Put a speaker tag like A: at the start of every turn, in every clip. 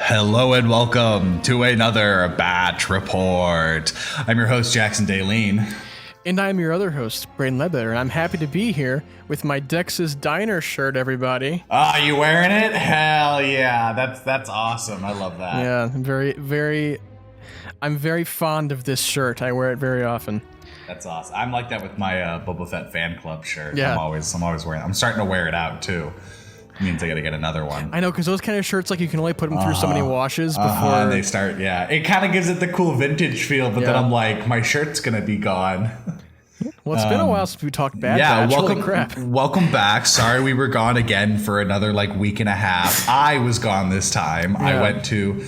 A: Hello and welcome to another Batch Report. I'm your host, Jackson Daleen.
B: And I'm your other host, Braydon Leadbetter, and I'm happy to be here with my Dex's Diner shirt, everybody.
A: Oh, you wearing it? Hell yeah, that's awesome. I love that.
B: Yeah, I'm very fond of this shirt. I wear it very often.
A: That's awesome. I'm like that with my Boba Fett fan club shirt.
B: Yeah.
A: I'm always wearing it. I'm starting to wear it out too. It means I gotta get another one.
B: I know, because those kind of shirts, like, you can only put them through so many washes before
A: and they start. Yeah, it kind of gives it the cool vintage feel, but then I'm like, my shirt's gonna be gone.
B: Well, it's been a while since we talked Bad Batch. Holy crap.
A: Welcome back. Sorry we were gone again for another week and a half. I was gone this time. Yeah. I went to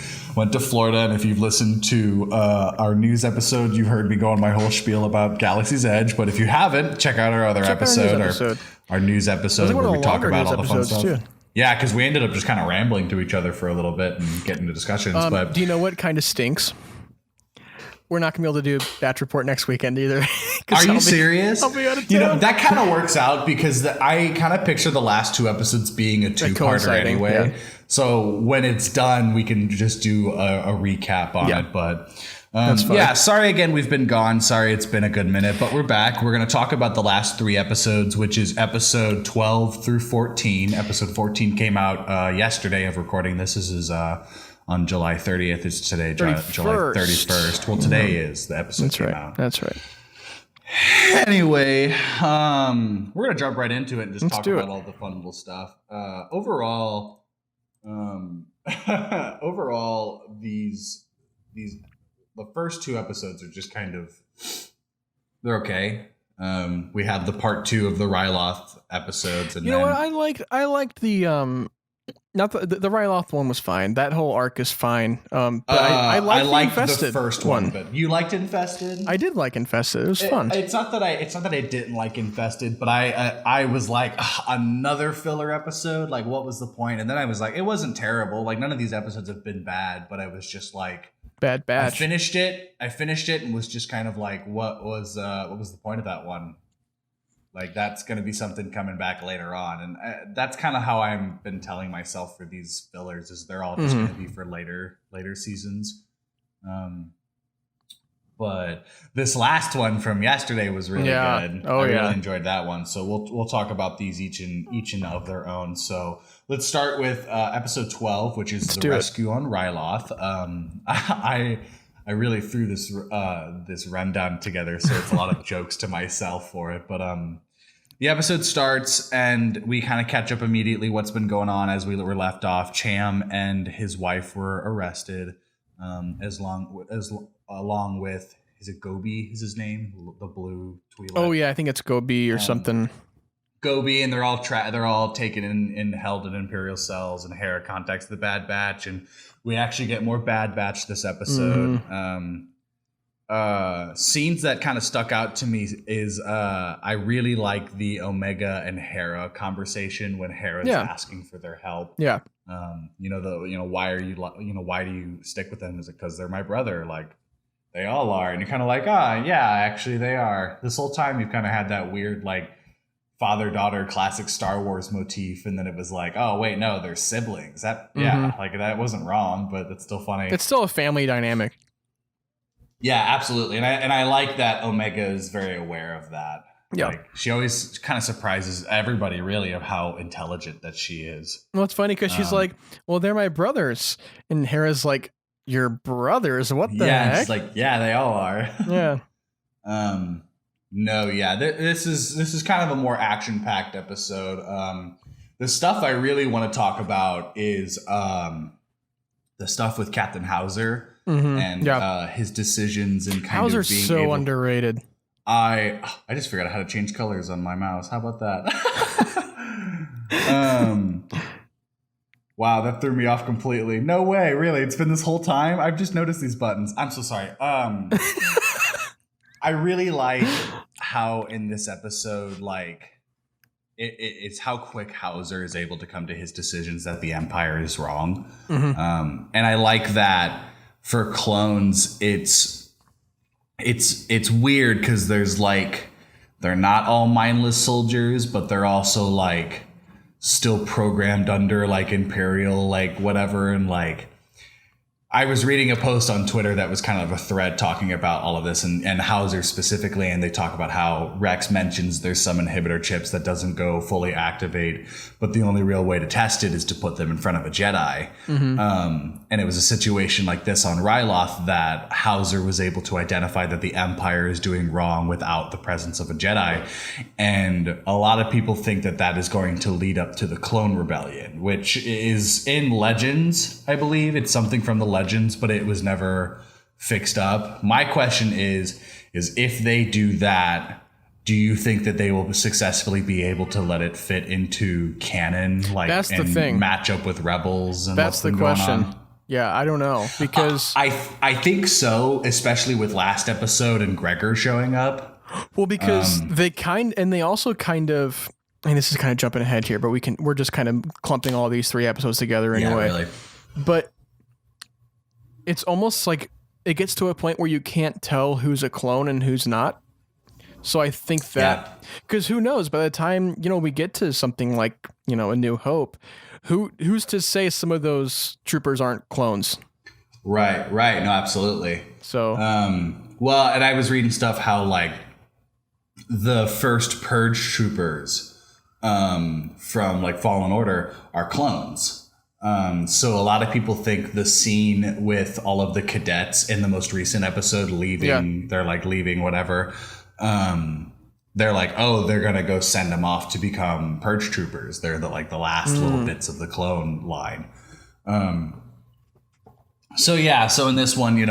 A: Florida, and if you've listened to our news episode, you've heard me go on my whole spiel about Galaxy's Edge. But if you haven't, check out our other episode. Our news episode where we talk about all the fun stuff. Too. Yeah, because we ended up just kind of rambling to each other for a little bit and getting into discussions. But
B: do you know what kind of stinks? We're not going to be able to do a batch report next weekend either.
A: Are you serious?
B: I'll be out of town.
A: You know, that kind of works out because I kind of picture the last two episodes being a two-parter anyway. Yeah. So when it's done, we can just do a recap on it. But that's fine. Yeah, sorry again, we've been gone. Sorry, it's been a good minute, but we're back. We're going to talk about the last three episodes, which is episode 12 through 14. Episode 14 came out yesterday of recording. This is on July 30th. It's today, July 31st. Well, today is the episode came out.
B: That's right.
A: Anyway, we're going to jump right into it and just talk about all the fun little stuff. Overall, the first two episodes are just kind of, they're okay. We have the part 2 of the Ryloth episodes. And
B: you know what? I liked the, not the Ryloth one was fine. That whole arc is fine. But I liked the first one. But you liked Infested? I did like Infested. It was fun.
A: It's not that I didn't like Infested, but I was like, another filler episode. Like, what was the point? And then I was like, it wasn't terrible. Like, none of these episodes have been bad, but I was just like,
B: Bad Batch.
A: I finished it and was just kind of like, what was the point of that one? Like, that's going to be something coming back later on. And that's kind of how I've been telling myself for these fillers, is they're all just going to be for later seasons. But this last one from yesterday was really good. I really enjoyed that one. So we'll talk about these each and of their own. So let's start with episode 12, which is the rescue on Ryloth. I really threw this rundown together, so it's a lot of jokes to myself for it. But the episode starts, and we kind of catch up immediately what's been going on as we were left off. Cham and his wife were arrested, along with, is it Gobi? Is his name? The blue Twi'lek.
B: Oh yeah, I think it's Gobi or something.
A: Gobi, and they're all taken in held in Imperial cells, and Hera contacts the Bad Batch, and we actually get more Bad Batch this episode. Scenes that kind of stuck out to me is I really like the Omega and Hera conversation when Hera's asking for their help.
B: Yeah.
A: Why do you stick with them? Is it because they're my brother? Like, they all are. And you're kind of like, actually they are. This whole time you've kind of had that weird, like, father-daughter classic Star Wars motif, and then it was like, oh wait, no, they're siblings. That that wasn't wrong, but it's still funny.
B: It's still a family dynamic.
A: Yeah, absolutely. And I like that Omega is very aware of that.
B: Yeah.
A: Like, she always kind of surprises everybody, really, of how intelligent that she is.
B: Well, it's funny because she's like, well, they're my brothers. And Hera's like, your brothers? What the heck?
A: Yeah, it's like, yeah, they all are.
B: Yeah.
A: No, yeah. This is kind of a more action-packed episode. The stuff I really want to talk about is the stuff with Captain Hauser and his decisions and kind
B: Hauser's
A: of being
B: so underrated.
A: I just figured out how to change colors on my mouse. How about that? Wow, that threw me off completely. No way, really. It's been this whole time. I've just noticed these buttons. I'm so sorry. I really like how in this episode, like, it's how quick Hauser is able to come to his decisions that the Empire is wrong. And I like that for clones. It's weird because there's like, they're not all mindless soldiers, but they're also like still programmed under like Imperial, like whatever. And like, I was reading a post on Twitter that was kind of a thread talking about all of this and Hauser specifically. And they talk about how Rex mentions there's some inhibitor chips that doesn't go fully activate, but the only real way to test it is to put them in front of a Jedi. And it was a situation like this on Ryloth that Hauser was able to identify that the Empire is doing wrong without the presence of a Jedi. And a lot of people think that that is going to lead up to the Clone Rebellion, which is in Legends, I believe. It's something from the Legends, but it was never fixed up. My question is if they do that, do you think that they will successfully be able to let it fit into canon, like
B: that's the thing,
A: match up with Rebels? And
B: that's the question. Yeah, I don't know, because
A: I think so, especially with last episode and Gregor showing up.
B: Well, because they also kind of, and this is kind of jumping ahead here, but we're just kind of clumping all these 3 episodes together anyway.
A: Yeah, really.
B: But it's almost like it gets to a point where you can't tell who's a clone and who's not. So I think that, because who knows, by the time, we get to something like, A New Hope, who's to say some of those troopers aren't clones?
A: Right. No, absolutely.
B: So,
A: well, and I was reading stuff how like the first Purge troopers from like Fallen Order are clones. So a lot of people think the scene with all of the cadets in the most recent episode leaving, they're like leaving whatever. They're like, oh, they're going to go send them off to become Purge troopers. They're the last little bits of the clone line. So in this one,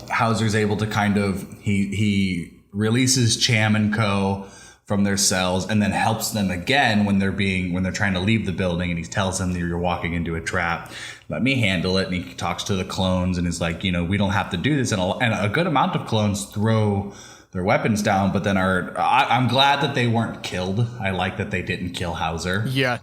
A: Hauser's able to kind of, he releases Cham and Co. from their cells and then helps them again when they're trying to leave the building, and he tells them that you're walking into a trap. Let me handle it. And he talks to the clones and is like, we don't have to do this. And a good amount of clones throw their weapons down, but then I'm glad that they weren't killed. I like that they didn't kill Hauser.
B: Yeah.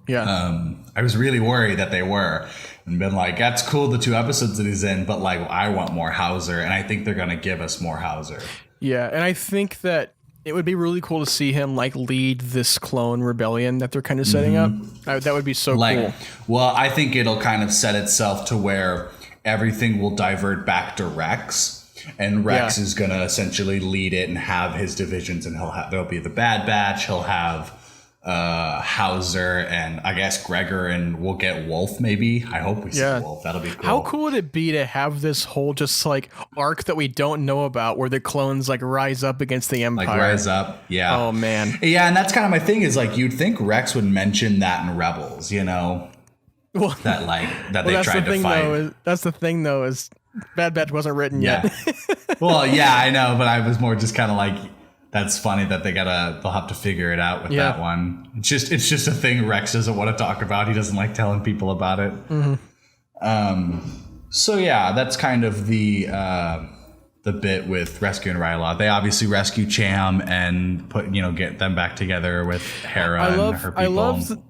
A: I was really worried that they were, and been like, that's cool, the 2 episodes that he's in, but like, I want more Hauser, and I think they're going to give us more Hauser.
B: Yeah. And I think that it would be really cool to see him like lead this clone rebellion that they're kind of setting up. That would be so cool.
A: Well, I think it'll kind of set itself to where everything will divert back to Rex, and Rex is going to essentially lead it and have his divisions, and there'll be the Bad Batch. He'll have Hauser and I guess Gregor, and we'll get Wolf maybe. I hope we see Wolf. That'll be cool.
B: How cool would it be to have this whole just like arc that we don't know about, where the clones like rise up against the Empire?
A: Like rise up, yeah.
B: Oh man,
A: yeah, and that's kind of my thing. Is like you'd think Rex would mention that in Rebels, Well, that they tried to fight.
B: That's the thing, though, is Bad Batch wasn't written yet.
A: Well, yeah, I know, but I was more just kind of like, that's funny that they'll have to figure it out with that one. It's just a thing Rex doesn't want to talk about. He doesn't like telling people about it. So yeah, that's kind of the bit with rescuing Ryloth. They obviously rescue Cham and get them back together with Hera and her people.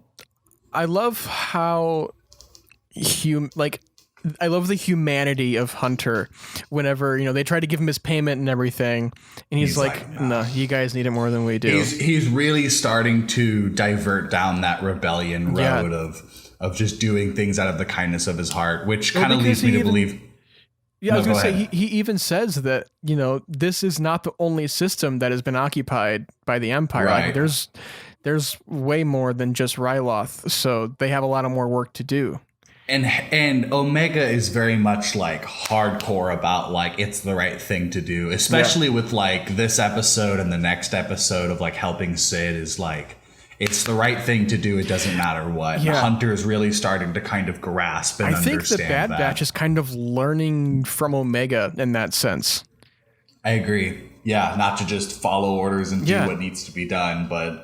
B: I love how I love the humanity of Hunter whenever, they try to give him his payment and everything. And he's like, no, you guys need it more than we do.
A: He's really starting to divert down that rebellion road of just doing things out of the kindness of his heart, which kind of leads me to believe.
B: Yeah, I was going to say, he even says that, this is not the only system that has been occupied by the Empire.
A: Right.
B: Like, there's way more than just Ryloth. So they have a lot of more work to do.
A: And Omega is very much like hardcore about like it's the right thing to do, especially with like this episode and the next episode of like helping Sid is like it's the right thing to do. It doesn't matter what. Yeah. Hunter is really starting to kind of grasp and understand that. I think the Bad
B: Batch is kind of learning from Omega in that sense.
A: I agree. Yeah, not to just follow orders and do what needs to be done, but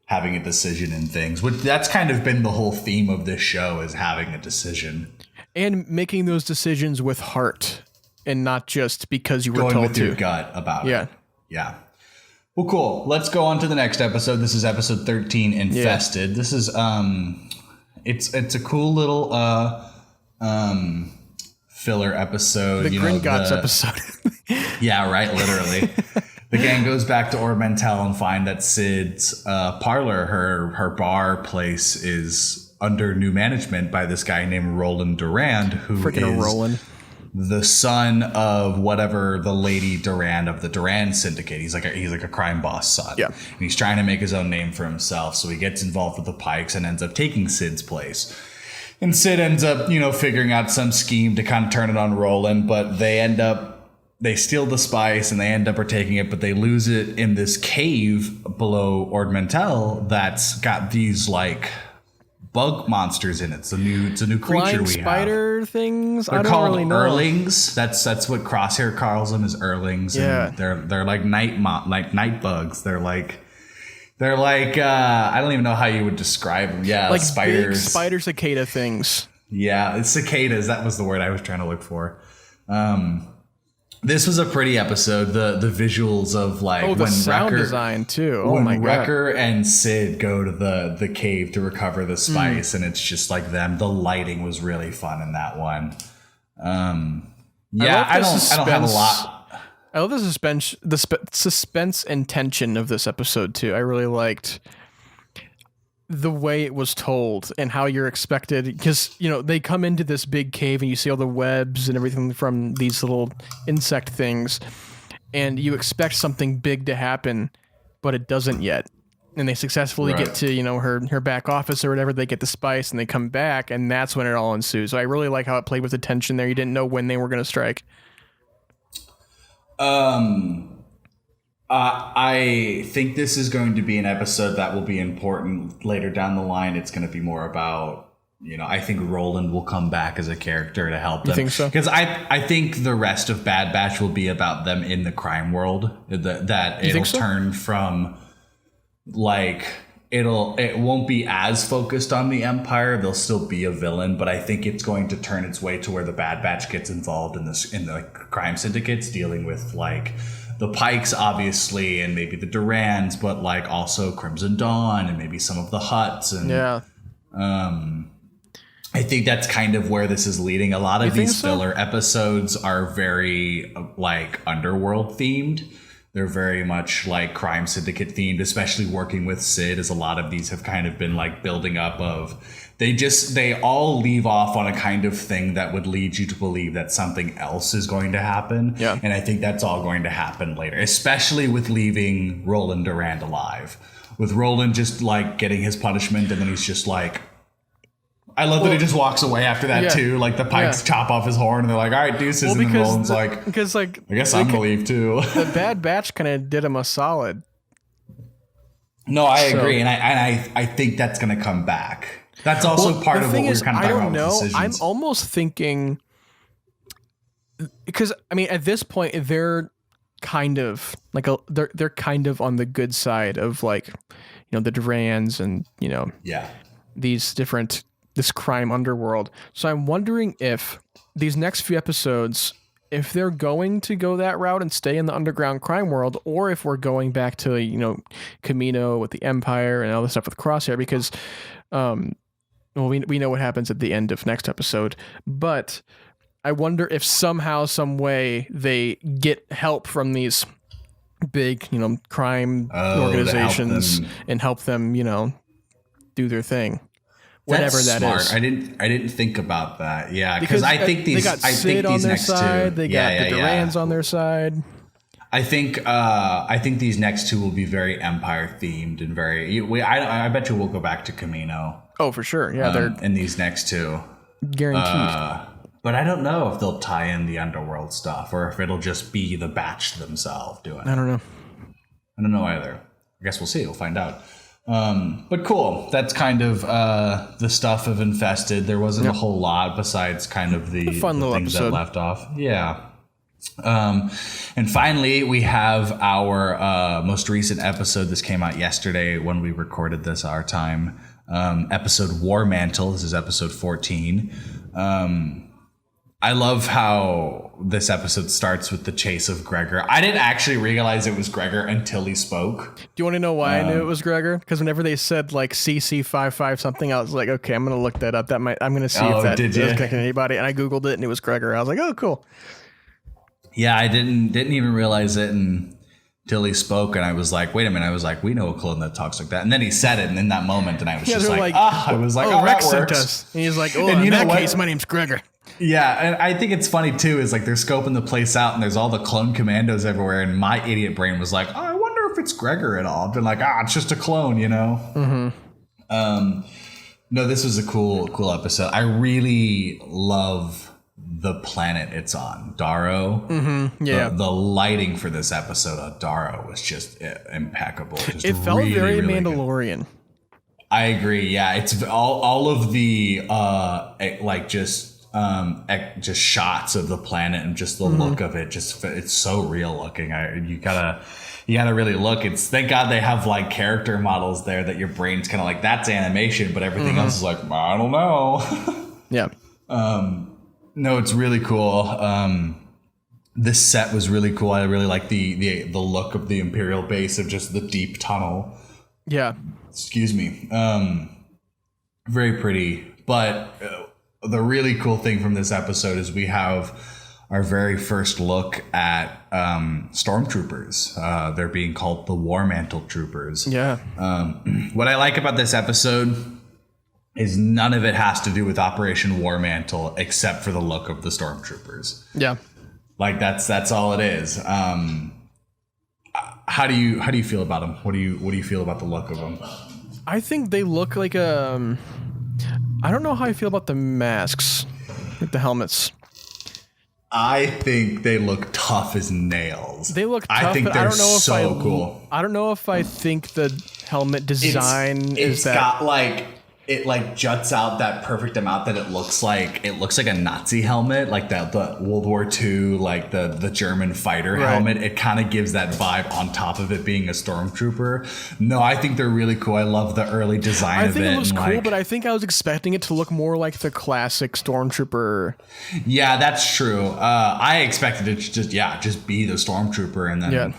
A: having a decision in things. That's kind of been the whole theme of this show, is having a decision. And
B: making those decisions with heart and not just because you were told to.
A: Going with your gut about it. Yeah. Well, cool. Let's go on to the next episode. This is episode 13, Infested. This is it's a cool little filler episode.
B: The Gringotts episode.
A: Yeah, right, literally. The gang goes back to War Mantle and find that Sid's parlor, her bar place, is under new management by this guy named Roland Durand, who
B: freaking Roland.
A: the son of whatever the Lady Durand of the Durand Syndicate. He's like a crime boss son.
B: Yeah.
A: And he's trying to make his own name for himself. So he gets involved with the Pikes and ends up taking Sid's place. And Sid ends up, figuring out some scheme to kind of turn it on Roland, but they steal the spice and they end up taking it, but they lose it in this cave below War Mantle that's got these like bug monsters in it. It's a new creature.
B: Flying spider things.
A: They're
B: I don't
A: called
B: really know.
A: Earlings. That's what Crosshair calls them, is Earlings.
B: Yeah.
A: And they're like night bugs. They're like I don't even know how you would describe them. Yeah,
B: like
A: spiders.
B: Big spider cicada things.
A: Yeah, it's cicadas. That was the word I was trying to look for. This was a pretty episode. The visuals of
B: the
A: when
B: sound
A: Wrecker,
B: design too.
A: when
B: my God.
A: Wrecker and Sid go to the cave to recover the spice, and it's just like them. The lighting was really fun in that one. I don't have a lot.
B: I love the suspense and tension of this episode too. I really liked the way it was told and how you're expected, because they come into this big cave and you see all the webs and everything from these little insect things, and you expect something big to happen, but it doesn't yet. And they successfully get to her back office or whatever. They get the spice and they come back, and that's when it all ensues. So I really like how it played with the tension there. You didn't know when they were going to strike.
A: I think this is going to be an episode that will be important later down the line. It's going to be more about, I think Roland will come back as a character to help them.
B: You think so?
A: Because I think the rest of Bad Batch will be about them in the crime world. That it'll turn from it won't be as focused on the Empire. They'll still be a villain, but I think it's going to turn its way to where the Bad Batch gets involved in the crime syndicates, dealing with the Pikes, obviously, and maybe the Durands, but also Crimson Dawn and maybe some of the Hutts. And I think that's kind of where this is leading. A lot of these filler episodes are very underworld themed. They're very much crime syndicate themed, especially working with Sid, as a lot of these have kind of been building up of. They all leave off on a kind of thing that would lead you to believe that something else is going to happen. Yeah. And I think that's all going to happen later, especially with leaving Roland Durand alive. With Roland just getting his punishment, and then he's just I love that he just walks away after that too. The Pikes chop off his horn and they're like, all right, deuces. And then Roland's
B: because
A: I guess I'm gonna leave too.
B: The Bad Batch kind of did him a solid.
A: No, I agree. And I think that's gonna come back. That's also part of what we're kind of talking about with decisions.
B: I'm almost thinking, because at this point they're kind of they're kind of on the good side of the Durands and these different this crime underworld. So I'm wondering if these next few episodes, if they're going to go that route and stay in the underground crime world, or if we're going back to Camino with the Empire and all this stuff with Crosshair, because we know what happens at the end of next episode, but I wonder if somehow, some way they get help from these big, crime organizations and help them, do their thing. Whatever that
A: smart.
B: is.
A: I didn't think about that. Yeah, because I think these
B: they got Sid on their side. They got the Durands on their side.
A: I think these next two will be very Empire themed and very. I bet you we'll go back to Camino.
B: Oh, for sure. Yeah, they're
A: in these next two,
B: guaranteed.
A: But I don't know if they'll tie in the underworld stuff or if it'll just be the Batch themselves doing it.
B: I don't know.
A: I don't know either. I guess we'll see. We'll find out. But cool. That's kind of the stuff of Infested. There wasn't a whole lot besides kind of the
B: fun little
A: things
B: episode
A: that left off. Yeah. And finally, we have our most recent episode. This came out yesterday when we recorded this, our time. Episode War Mantle. This is episode 14. I love how this episode starts with the chase of Gregor. I didn't actually realize it was Gregor until he spoke.
B: Do you want to know why I knew it was Gregor? Because whenever they said CC55 something, I was like, okay, I'm going to look that up. I'm going to see if that is connecting to anybody. And I Googled it and it was Gregor. I was like, oh, cool.
A: Yeah, I didn't even realize it until he spoke, and I was like, wait a minute. I was like, we know a clone that talks like that. And then he said it, and in that moment, and I was just like,
B: Rex sent us. And he's like, oh, in that case, my name's Gregor.
A: Yeah, and I think it's funny too. Is like they're scoping the place out, and there's all the clone commandos everywhere. And my idiot brain was like, "Oh, I wonder if it's Gregor at all." I've been like, "Ah, it's just a clone," you know. Mm-hmm. No, this was a cool episode. I really love the planet it's on, Darrow.
B: Mm-hmm. Yeah,
A: the lighting for this episode of Darrow was just impeccable. Just
B: it felt
A: really,
B: very
A: really
B: Mandalorian.
A: Good. I agree. Yeah, it's all of the like just shots of the planet and just the look of it. Just it's so real looking. You gotta really look. It's thank God they have like character models there that your brain's kind of like that's animation, but everything else is like I don't know.
B: Yeah.
A: No, it's really cool. This set was really cool. I really like the look of the Imperial base of just the deep tunnel.
B: Yeah.
A: Excuse me. Very pretty. But the really cool thing from this episode is we have our very first look at stormtroopers. They're being called the War Mantle troopers.
B: Yeah.
A: What I like about this episode is none of it has to do with Operation War Mantle except for the look of the stormtroopers.
B: Yeah.
A: Like that's all it is. How do you feel about them? What do you feel about the look of them?
B: I think they look like I don't know how I feel about the masks, like the helmets.
A: I think they look tough as nails.
B: They look tough.
A: I think they're cool.
B: I don't know if I think the helmet design
A: it's got like it like juts out that perfect amount that it looks like a Nazi helmet, like the World War II, like the German fighter helmet. It kind of gives that vibe on top of it being a stormtrooper. No, I think they're really cool. I love the early design of it.
B: I think it looks cool, but I think I was expecting it to look more like the classic stormtrooper.
A: Yeah, that's true. I expected it to just be the stormtrooper, and then.
B: Yeah.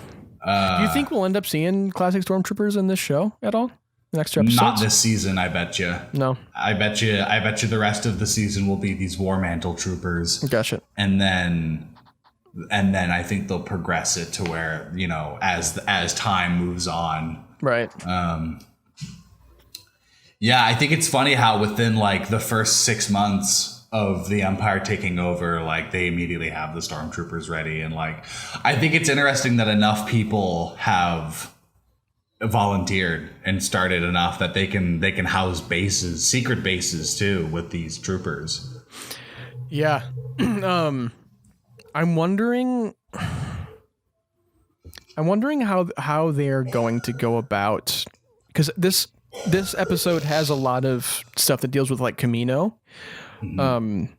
B: Do you think we'll end up seeing classic stormtroopers in this show at all? The next 2 episodes?
A: Not this season, I bet you.
B: No.
A: I bet you the rest of the season will be these War Mantle troopers.
B: Gotcha.
A: And then I think they'll progress it to where, you know, as time moves on.
B: Right.
A: Yeah, I think it's funny how within like the first 6 months of the Empire taking over, like they immediately have the stormtroopers ready, and like I think it's interesting that enough people have volunteered and started enough that they can house secret bases too with these troopers.
B: Yeah. I'm wondering how they're going to go about, because this episode has a lot of stuff that deals with like Camino. And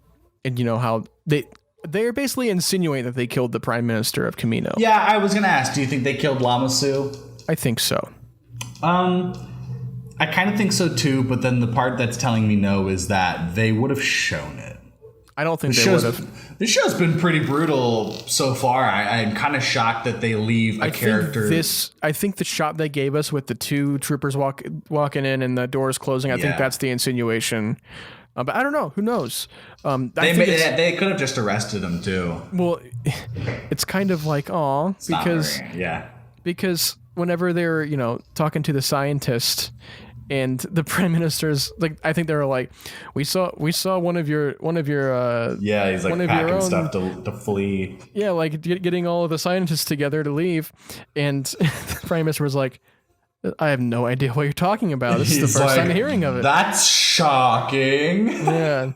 B: you know how they're basically insinuating that they killed the Prime Minister of Camino.
A: Yeah, I was gonna ask, do you think they killed Lamasu?
B: I think so.
A: I kind of think so too, but then the part that's telling me no is that they would have shown it.
B: I don't think they would have.
A: This show's been pretty brutal so far. I'm kind of shocked that they leave a character.
B: I think the shot they gave us with the two troopers walking in and the doors closing, I think that's the insinuation. But I don't know. Who knows?
A: They could have just arrested him too.
B: Well, it's kind of like, because whenever they're, you know, talking to the scientist and the prime minister's like, I think they were like, we saw one of your he's like packing stuff to flee. Yeah, like getting all of the scientists together to leave, and the prime minister was like, I have no idea what you're talking about. This is the first time hearing of it.
A: That's shocking.
B: Yeah,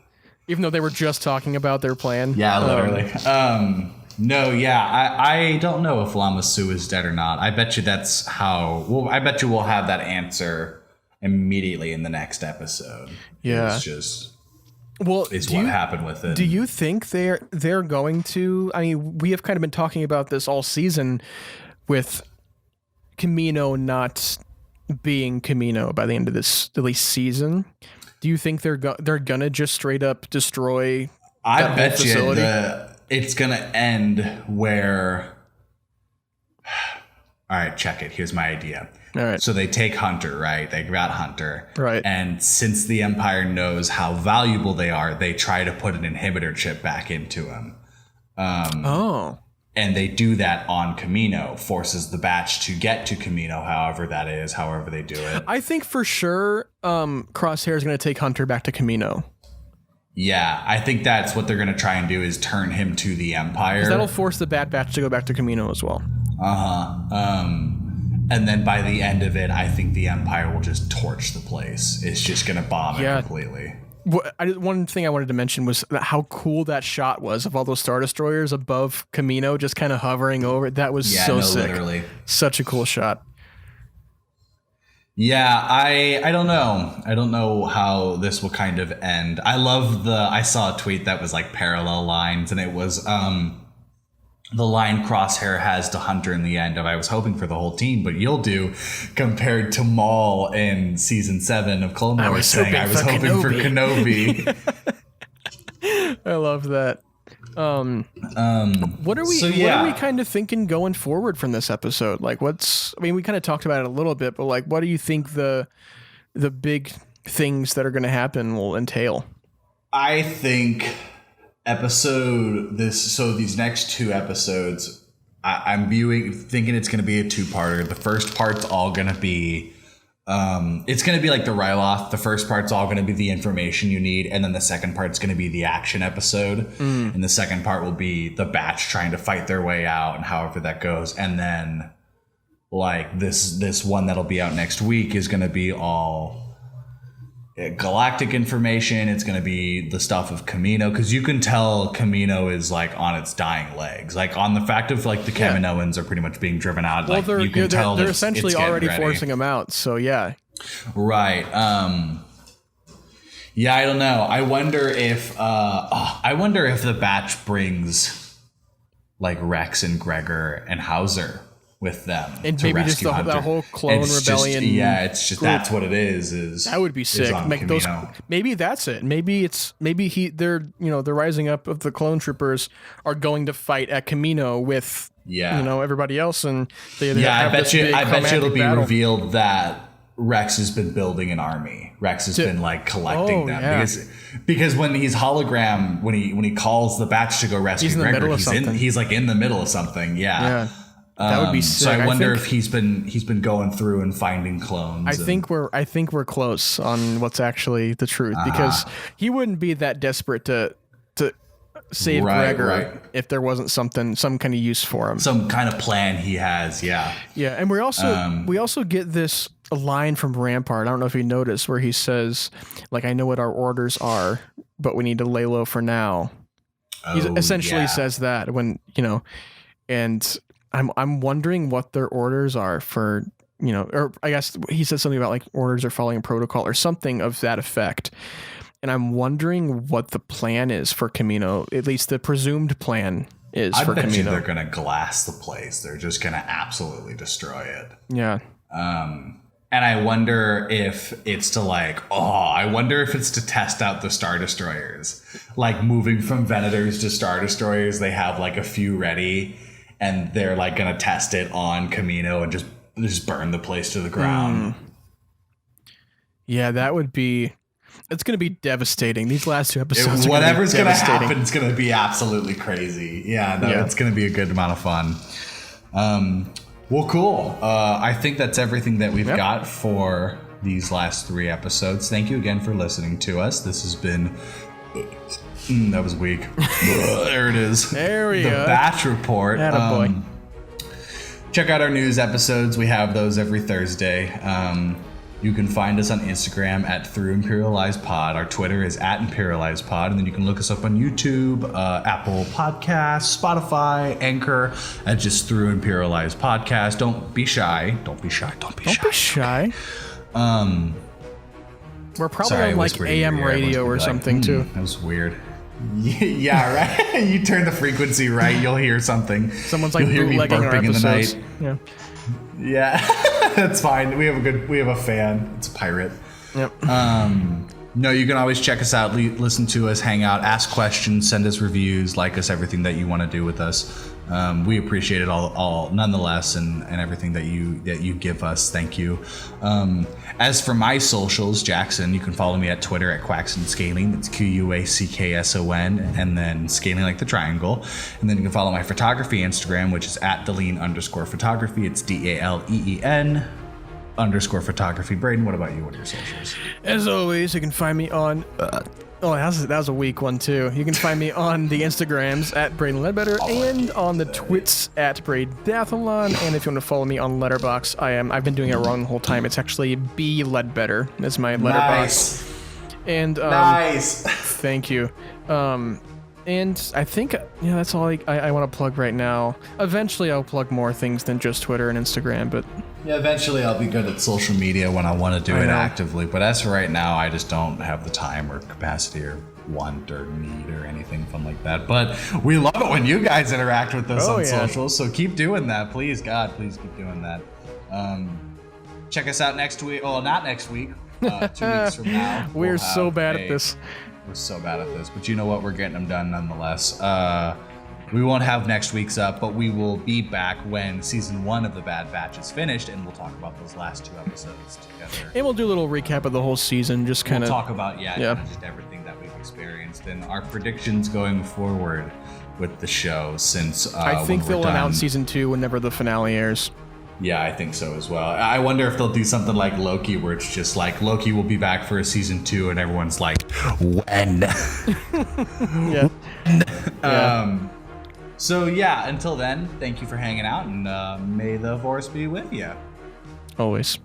B: even though they were just talking about their plan.
A: Yeah, literally. No, yeah, I don't know if Lamasu is dead or not. I bet you that's how. Well, I bet you we'll have that answer immediately in the next episode.
B: Yeah,
A: it's just
B: what
A: happened with it.
B: Do you think they're going to? I mean, we have kind of been talking about this all season, with Camino not being Camino by the end of this at least season. Do you think they're gonna just straight up destroy?
A: I bet you it's gonna end where. All right, check it. Here's my idea.
B: All right.
A: So they take Hunter, right? They got Hunter.
B: Right.
A: And since the Empire knows how valuable they are, they try to put an inhibitor chip back into him. And they do that on Camino, forces the batch to get to Camino, however they do it.
B: I think for sure Crosshair is going to take Hunter back to Camino.
A: Yeah, I think that's what they're going to try and do is turn him to the Empire.
B: That'll force the Bad Batch to go back to Kamino as well.
A: And then by the end of it, I think the Empire will just torch the place. It's just going to bomb it completely.
B: One thing I wanted to mention was how cool that shot was of all those Star Destroyers above Kamino, just kind of hovering over it. That was sick. Literally. Such a cool shot.
A: Yeah, I don't know. I don't know how this will kind of end. I saw a tweet that was like parallel lines, and it was the line Crosshair has to Hunter in the end of I was hoping for the whole team, but you'll do, compared to Maul in season 7 of Clone Wars saying I was hoping for Kenobi.
B: I love that. What are we kind of thinking going forward from this episode? Like we kind of talked about it a little bit, but like what do you think the big things that are going to happen will entail?
A: I think these next 2 episodes, I'm thinking it's going to be a 2-parter. The first part's all going to be it's going to be like the Ryloth. The first part's all going to be the information you need, and then the second part's going to be the action episode. And the second part will be the Batch trying to fight their way out and however that goes. And then like this one that'll be out next week is going to be all galactic information. It's going to be the stuff of Kamino, because you can tell Kamino is like on its dying legs, like on the fact of like the Kaminoans are pretty much being driven out.
B: Well,
A: like you can tell
B: they're essentially already forcing them out. So yeah,
A: right. Yeah, I don't know. I wonder if the Batch brings like Rex and Gregor and Hauser with them,
B: and maybe just that whole clone rebellion.
A: It's just that's what it is
B: that would be sick. Maybe that's it. Maybe they're rising up of the clone troopers are going to fight at Kamino with everybody else, and
A: I bet you it'll be revealed that Rex has been building an army. Rex has been like collecting them because when he's hologram, when he calls the Batch to go rescue Gregor, he's like in the middle of something. Yeah.
B: That would be sick.
A: So I wonder if he's been going through and finding clones.
B: I think we're close on what's actually the truth, because he wouldn't be that desperate to save Gregor if there wasn't some kind of use for him,
A: some kind of plan he has. Yeah.
B: And we also get this line from Rampart. I don't know if you noticed where he says, like, I know what our orders are, but we need to lay low for now. He essentially says that when and. I'm wondering what their orders are for, or I guess he said something about like orders are following protocol or something of that effect. And I'm wondering what the plan is for Kamino, at least the presumed plan is for Kamino. I bet you
A: they're going to glass the place. They're just going to absolutely destroy it.
B: Yeah.
A: And I wonder if it's to test out the Star Destroyers, like moving from Venators to Star Destroyers. They have like a few ready. And they're like going to test it on Kamino and just burn the place to the ground.
B: Yeah, it's going to be devastating. These last 2 episodes.
A: Whatever's going to happen, it's going to be absolutely crazy. It's going to be a good amount of fun. Well, cool. I think that's everything that we've got for these last 3 episodes. Thank you again for listening to us. This has been... that was weak. There it is.
B: There we
A: go.
B: The
A: Batch Report.
B: Attaboy.
A: Check out our news episodes. We have those every Thursday. You can find us on Instagram at @ThroughImperializedPod. Our Twitter is @ImperializedPod. And then you can look us up on YouTube, Apple Podcasts, Spotify, Anchor, at just Through Imperialized Podcast. Don't be shy. Don't be shy.
B: We're probably on like AM radio or something too.
A: That was weird. Yeah, right. You turn the frequency right, you'll hear something.
B: Someone's like bootlegging our episodes.
A: Yeah, that's fine. We have a fan. It's a pirate.
B: Yep.
A: No, you can always check us out, listen to us, hang out, ask questions, send us reviews, like us, everything that you want to do with us. We appreciate it all nonetheless, and everything that you give us. Thank you. As for my socials, Jackson, you can follow me at Twitter at QuacksonScaling. It's QUACKSON, and then scaling like the triangle. And then you can follow my photography Instagram, which is @Deleen_photography. It's DALEEN _photography. Braydon, what about you? What are your socials?
B: As always, you can find me on Oh, that was a weak one too. You can find me on the Instagrams at braydonleadbetter and on the Twits at braydonleadbetter. And if you want to follow me on Letterboxd, I've been doing it wrong the whole time. It's actually bleadbetter. That's my Letterboxd.
A: Nice.
B: And
A: nice.
B: Thank you. And I think that's all I want to plug right now. Eventually, I'll plug more things than just Twitter and Instagram, but
A: yeah, eventually I'll be good at social media when I want to do it actively. But as for right now, I just don't have the time or capacity or want or need or anything fun like that. But we love it when you guys interact with us on social, so keep doing that. Please, God, please keep doing that. Check us out next week. Well, not next week. 2 weeks from now.
B: We're so bad at this.
A: We're so bad at this, but you know what? We're getting them done nonetheless. We won't have next week's up, but we will be back when season 1 of The Bad Batch is finished, and we'll talk about those last 2 episodes together.
B: And we'll do a little recap of the whole season, just kind of
A: talk about just everything that we've experienced and our predictions going forward with the show. Since
B: I think they'll announce season 2 whenever the finale airs.
A: Yeah, I think so as well. I wonder if they'll do something like Loki, where it's just like Loki will be back for a season 2, and everyone's like, when? So yeah, until then, thank you for hanging out, and may the force be with you.
B: Always.